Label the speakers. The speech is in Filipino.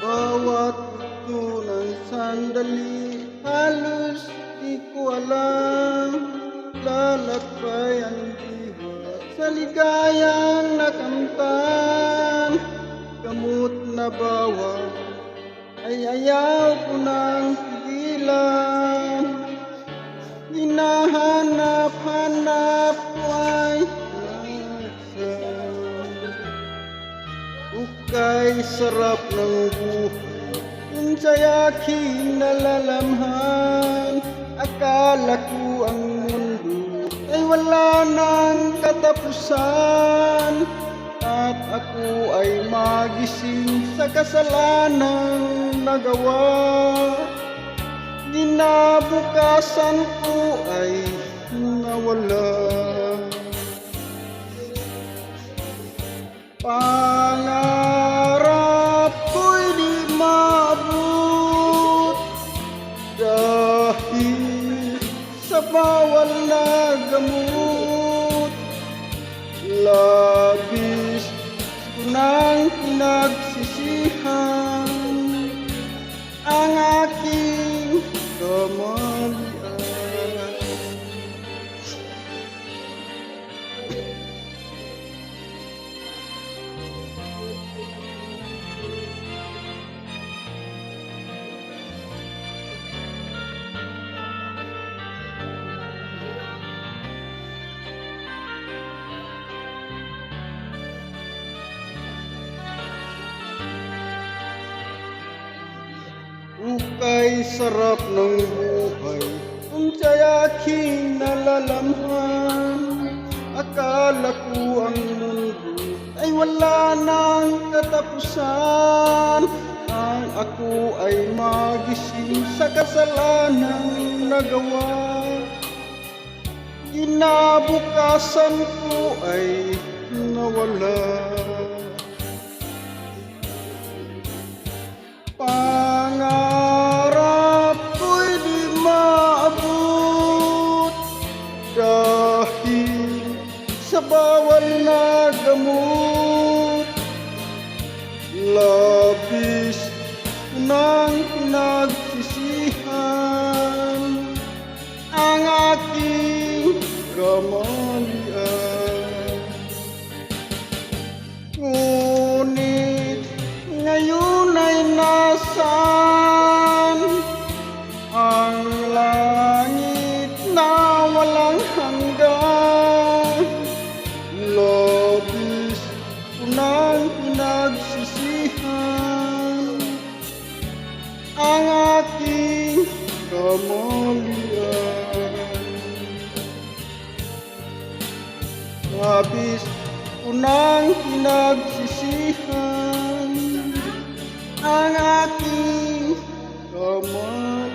Speaker 1: Bawat ito ng sandali, halos di ko alam. Lalakbay ang diwa sa ligayang nakamtan. Gamot na bawat ay ayaw ko nang pigilan. Hinahanap-hanap ko ay ukay sarap ng buhay, unsay aking nalalamhan. Akala ko ang mundo ay wala nang katapusan, at ako ay magising sa kasalanang nagawa. Ginabukasan ko ay nawala. Pangarap ko'y di maabot dahil sa bawal na gamot. Labis ko nang pinagsisihan ang aking kamalian. Ukay sarap ng buhay, unsay aking nalalamhan. Akala ko ang mundo ay wala nang katapusan, ang ako ay magising sa kasalanang nagawa. Ginabukasan ko ay nawala. Pangarap ko'y di maabot dahil sa bawal na gamot. Labis ko nang pinagsisihan ang aking kamalian. Ngunit ngayon ay nasaan ang langit na walang hanggan. Labis ko nang pinagsisihan ang aking kamalian. Labis ko nang pinagsisihan ang aking kamalian.